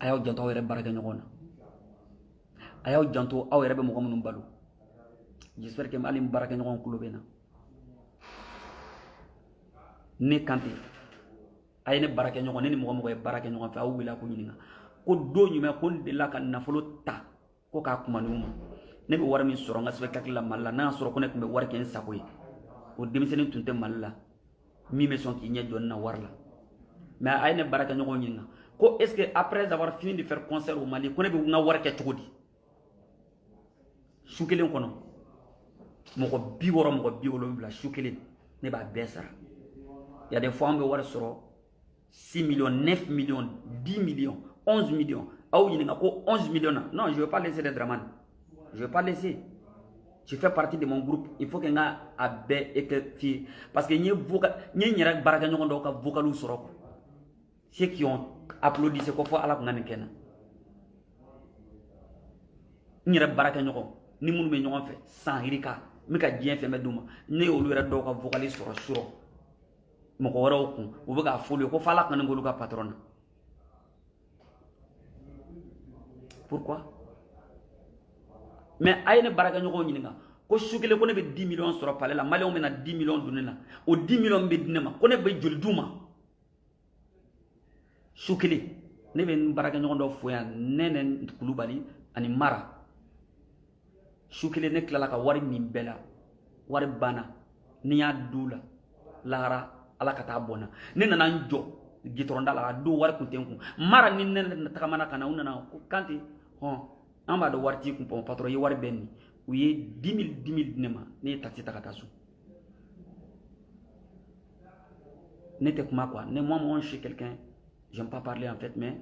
ayaw janto awere baraka nyogona ayaw janto awere be mo mun balu j'espère que alim baraka nyogon kulubena ne kanti ayne baraka nyogon ni mo e baraka nyogon fa wila ko nyinga ko do nyume ko de la kan nafolo ta ko ka kuma numa ne be war min soro nga spectacle la malla na soro ko ne be war ken sakoy o demiseni tunte malla mi me son ki nya jonna warla mais ayne baraka nyogon nyinga ko est-ce que après avoir fini de faire concert au Mali ko ne be nga war ke tugudi shukelen kono moko bi woro moko bi wolo bla shukelen ne ba besara il y a des fois on be war soro 6 millions, 9 millions, 10 millions, 11 millions. Ah oui, il y a 11 millions. Non, je ne veux pas laisser les draman. Je ne veux pas laisser. Tu fais partie de mon groupe. Il faut que tu aies et que tu... Parce que nous avons vocal sur ceux qui ont applaudi, c'est qu'il faut aller à la Kena. Nous avons baraka nyoko. Ni munu me nyoko fait sans irika. Mika bien fait meduma. Ne oluera doka vocal sur moko wara okun o be ka folio ko fala kan ngolu ka patron. Pourquoi? Mais ayene baraka nyoko nyinga ko shukele ko ne be 10 millions sur palais la mali on mena 10 millions dunena o 10 millions be dinema ko ne be joli duma shukele ne be baraka nyoko do foya nenen kulubali ani mara shukele ne klala ka wari min bela wari bana niya dula lara ala kata bona ne nana njo gitoronda la do war kuntenku mara ni ne takamana kana unana kanti amba do warti ku patro yi war benni u ye 10 000 nema ne taxi takata su ne te kuma quoi ne moi chez quelqu'un j'aime pas parler en fait mais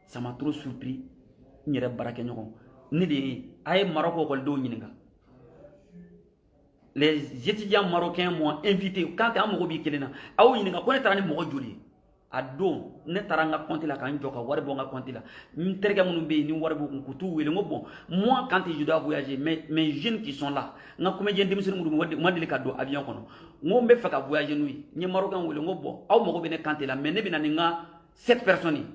ça m'a trop surpris nyere barake nyoko ne de ay maroko ko do nyininga. Les étudiants marocains m'ont invité quand tu as mon hobby kelena aw yinga ko ne tarani mo joli ado ne taranga compte la kan joka wari bonga compte la mterga munu be ni wari bo ko tout wele bon moi quand je dois voyager mes jeunes qui sont là nga ko me jende musu mudu modeli ka do avion kono ngombe faka voyager nui ni marocain wele bon aw mo be ne compte la mais ne bina nga 7 personnes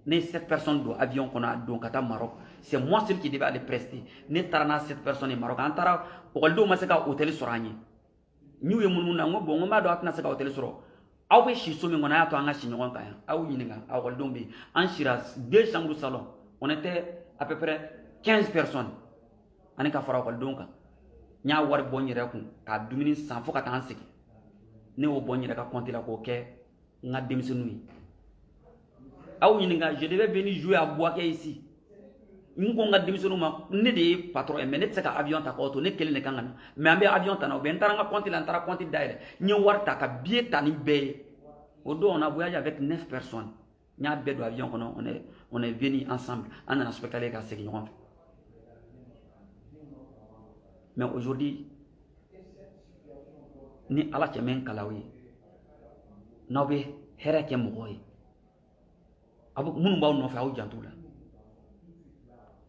ne 7 personnes do avion kono do kata Maroc. C'est moi celui qui devait aller prester. Ne tarana 7 personnes Maroc. Antara okoldo masaka hôtel soranye. Ñu ye mun na ngo bongo ma do atna saka hôtel soro. Aw be shi somi ngona ya to anga shi ngon kaya. Aw yininga aw okoldo be en Shiraz 2 chambres salon. On était à peu près 15 personnes. Ani ka fara okoldo ka. Nya war bonyere ku ka dumini san fo ka tan siki. Ne o bonyere ka compter la ko ke nga demisenu. Aw yininga je devais venir jouer à Boaké ici. Ngo nga demisonu ma ne de patron mais ne tsaka avion ta ko to ne kele ne kangana mais ambe avion ta na ben taranga compte la ntara compte daire ni warta ka billet tani be odo on a voyagé avec 9 personnes nya be do avion kono on est venu ensemble on a spectacle ka se kinyon. Mais aujourd'hui ni ala kemen kalawi nobe hera ke mogoy abu munu baw no fa aw jantula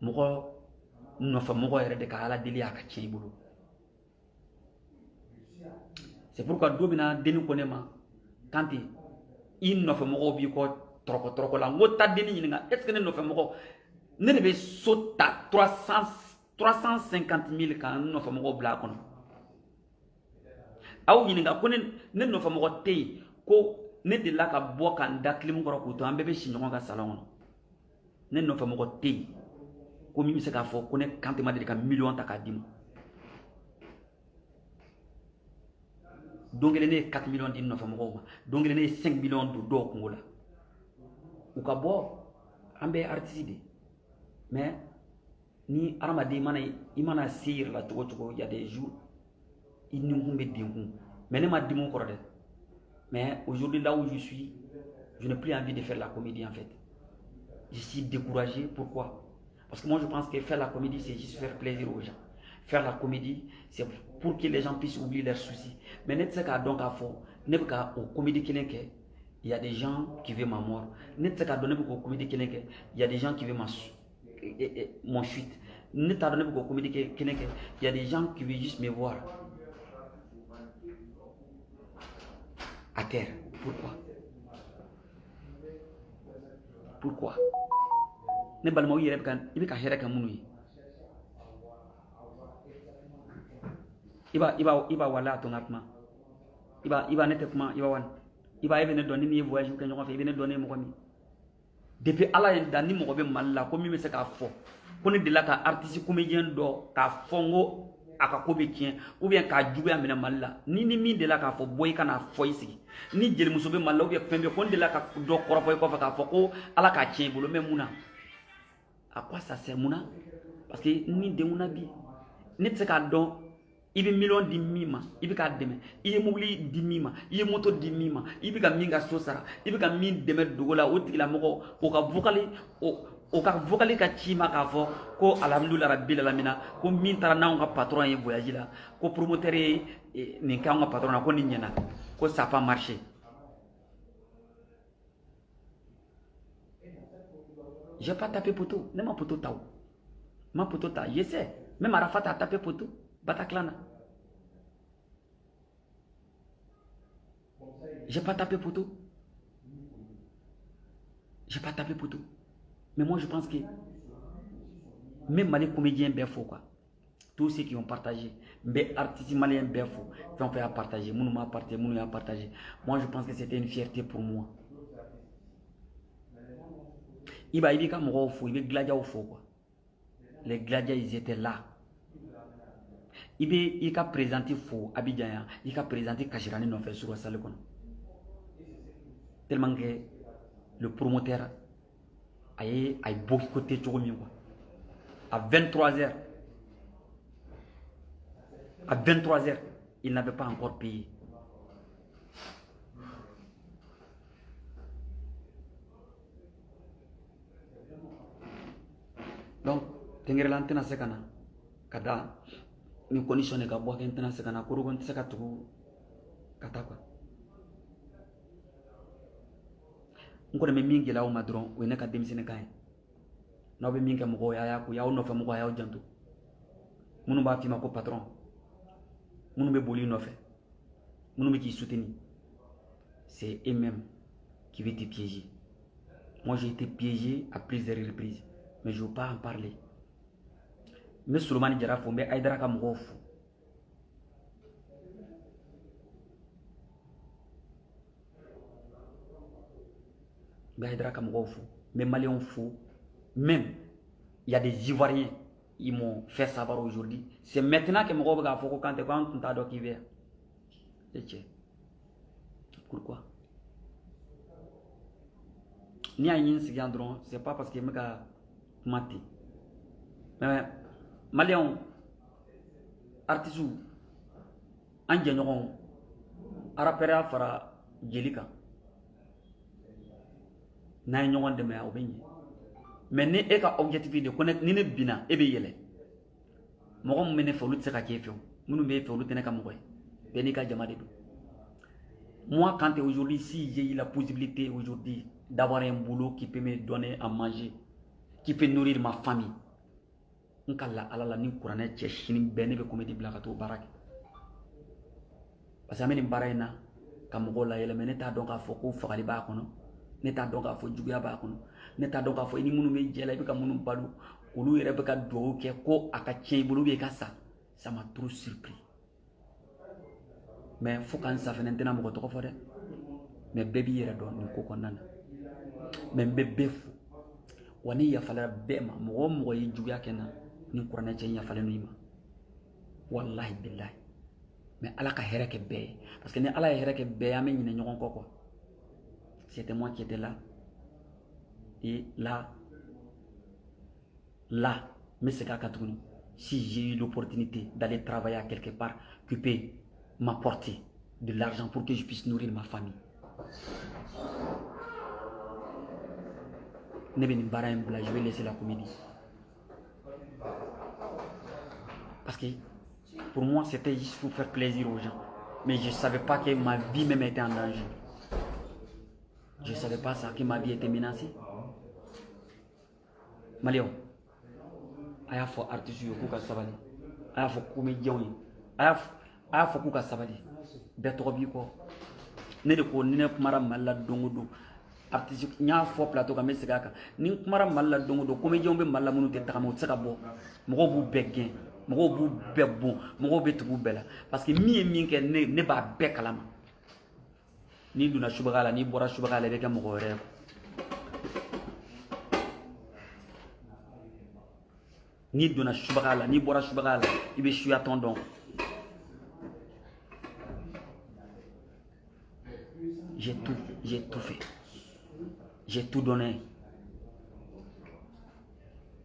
mogo no fa mogo yere de ka ala dili aka cien bulu. C'est pourquoi domina deni konema kanti in no fa mogo bi ko troko la ngota deni nyinga est ce que ne no fa mogo ne be sota 350 000 kan no fa mogo bla kono aw nyinga ko ne no fa mogo tey ko ne de la ka bo kan daklim ko ko to ambe be shinyo ka salon ne no fa mogo tey ko mi se ka fo ko ne kanti ma de ka million ta ka dim dongele ne 4 millions din no fa mogo dongele ne 5 millions do ko ngola u ka bo ambe artiste mais ni armadi mana imana sir la to il y a des jours il nous ngumbe dingu mais ne ma dimu ko de. Mais aujourd'hui, là où je suis, je n'ai plus envie de faire la comédie en fait. Je suis découragé. Pourquoi? Parce que moi je pense que faire la comédie, c'est juste faire plaisir aux gens. Faire la comédie, c'est pour que les gens puissent oublier leurs soucis. Mais net ce donc à fond, ne pas qu'à comédie il y a des gens qui veulent ma mort. Net ce donné pour comédie il y a des gens qui veulent mon chute. Net à donné pour comédie il y a des gens qui veulent juste me voir à terre. Pourquoi? Pourquoi? Ne balma yere ibe ka here ka munu yi. Iba wala to ngapma. Iba ne te kuma iba wan. Iba ebe ne doni ni voyage ke nyoko fe ibe ne doni mo komi. Depuis ala en dani mo be malla ko mi me se ka fo. Ko ne de la ka artiste comédien do ka fongo aka ko be kien ou bien ka jugu amena malla ni mi de la ka fo boy kana fo isi ni jeli muso be malla ou bien fembe ko de la ka do koro fo ko fa ka fo ko ala ka kien bolo même muna. À quoi ça sert muna? Parce que ni de muna bi ne se ka don ibe million di mima ibe ka deme ibe mobili di mima ibe moto di mima ibe ka minga sosara ibe ka min deme dogola o tigila moko o ka vocali ka chima ka fo ko alhamdulillah rabbil alamin ko min tara na nga patron ye voyage la ko promoteur ni ka nga patron ko ni nyana ko ça pas marché. J'ai pas tapé poteau, ne ma poteau tao. Ma poteau ta, je sais. Même Arafat a tapé poteau. Bataclana. J'ai pas tapé poteau. J'ai pas tapé poteau. Mais moi je pense que même les comédiens bien faux quoi. Tous ceux qui ont partagé, mais artistes maliens bien faux, qui ont fait à partager, moun m'a partagé, moun a partagé. Moi je pense que c'était une fierté pour moi. Il va y avoir des faux, il va y avoir des faux quoi. Les gladiateurs ils étaient là. Il a présenté faux Abidjan, il a présenté Kachirani non fait sur la salle. Tellement que le promoteur a boycotté tout le monde. À 23h, il n'avait pas encore payé. Donc, Tengerelan tena sekana kada ni conditionné ka bo tena sekana ko rugon seka tu kata quoi. Ngone me mingi la o madron we ne ka demisene kay. No be mingi mo ya ku ya no fe mo ya o jantu. Munu ba fi ma ko patron. Munu be boli no fe. Munu me qui soutenir. C'est eux-mêmes qui veulent te piéger. Moi j'ai été piégé à plusieurs reprises. Mais je ne veux pas en parler. Mais Souleymane Diarra Fombe Aïdara Kamgof. Mais Aïdara Kamgof. Mais Maliens fous. Même, il y a des Ivoiriens, ils m'ont fait savoir aujourd'hui. C'est maintenant que je me suis dit quand tu as dit qu'il y a. Pourquoi? Ni à une seconde, c'est pas parce que je me mati. Mais Maliens, artistes, ingénieurs, arapera fara jelika. Na ñogon de ma obigné. Mais ni e ka objectif de connaître ni ne bina e be yele. Mo ko mene folu tsaka kefio. Munu be folu tene kam koy. Beni ka jama de. Moi quand aujourd'hui si j'ai eu la possibilité aujourd'hui d'avoir un boulot qui peut me donner à manger, qui peut nourrir ma famille. Nkalla alala ni kurane che shini bene be comédie blakato baraki. Parce que ameni barayna kam ko la yele meneta donc a foko fakali ba kono. Neta donc a fo juguya ba kono. Neta donc a fo ni munu me jela be ka munu balu olu yere be ka do ke ko aka tien bulu be ka ça m'a trop surpris. Mais faut quand ça fait n'entena mo ko fo de. Mais baby yere do ni ko konana. Mais bébé fou. Wani ya fala bema mo yi juguya kenan ni kurane che ya fala no ima. Wallahi billahi. Mais ala ka here ke be parce que ni ala ya here ke be amen ni ñokon ko ko. C'était moi qui étais là. Et là, mais c'est qu'à Katouni, si j'ai eu l'opportunité d'aller travailler à quelque part, qui peut m'apporter de l'argent pour que je puisse nourrir ma famille. Je vais laisser la comédie. Parce que pour moi, c'était juste pour faire plaisir aux gens. Mais je ne savais pas que ma vie même était en danger. Je ne savais pas ça, que ma vie était menacée. Malion, il y a des artistes qui sont sabali, il y a des comédiens, il y a des gens sabali. Betro biko, ne de ko ne mara mala dongodo. artiste nya fo plateau ka mesega ka ni kumara malla dongo do comédien be malla munu te takamo tsaka bo mo bu beggen mo bu bebbo mo be tubu bela parce que mi ke ne ba be kalama ni duna subagala ni bora subagala be ka mo gore ni duna subagala ni bora subagala ibe shuya tondon j'ai tout fait. J'ai tout donné.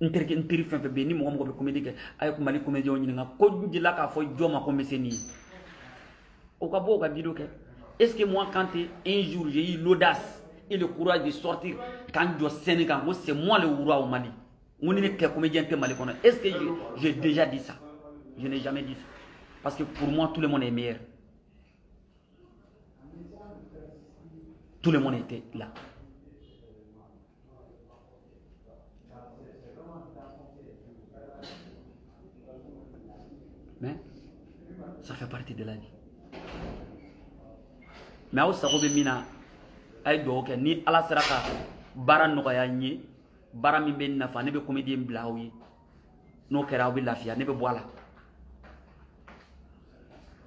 Ntiri fen fe be ni mo be comédie ke ay ko mali comédie on nga ko dila ka fo joma ko meseni o ka bo ka dido ke est-ce que moi quand un jour j'ai eu l'audace et le courage de sortir quand je Sénégal moi c'est moi le roi au Mali on n'est que comédien te Mali kono est-ce que j'ai déjà dit ça? Je n'ai jamais dit ça parce que pour moi tout le monde est meilleur. Tout le monde était là. Mais ça fait partie de la vie. Mais au sago be mina ay do ke ni ala saraka bara no ya nyi bara mi ben nafa ne be comédien blawi no kera wi lafia ne be boala.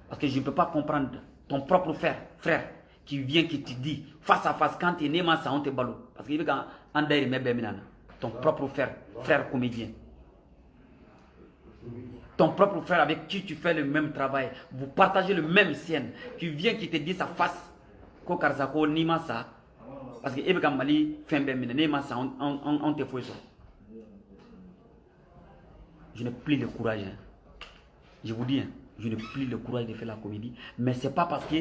Parce que je ne peux pas comprendre ton propre frère qui vient qui te dit face à face quand tu es né ma ça on te ballot parce qu'il veut quand andai me be minana ton propre frère comédien. Ton propre frère avec qui tu fais le même travail, vous partagez le même scène, qui vient qui te dit sa face, ko karzako ni masa, parce que Ebeka Mali fait un ni masa, on te fait ça. Je n'ai plus le courage. Hein. Je vous dis, hein, je n'ai plus le courage de faire la comédie, mais c'est pas parce que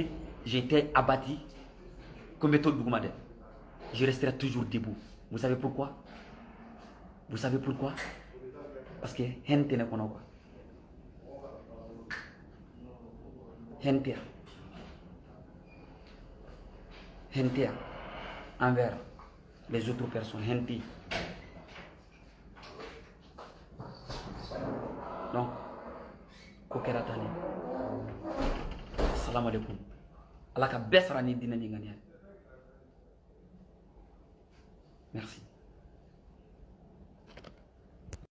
j'étais abattu comme méthode Dougoumade. Je resterai toujours debout. Vous savez pourquoi? Vous savez pourquoi? Parce que hente ne connaît pas. Hentia envers les autres personnes. Henti. Donc, Kokeratani. Salam alaikum. Allah ka besra ni dina ni ngani. Merci.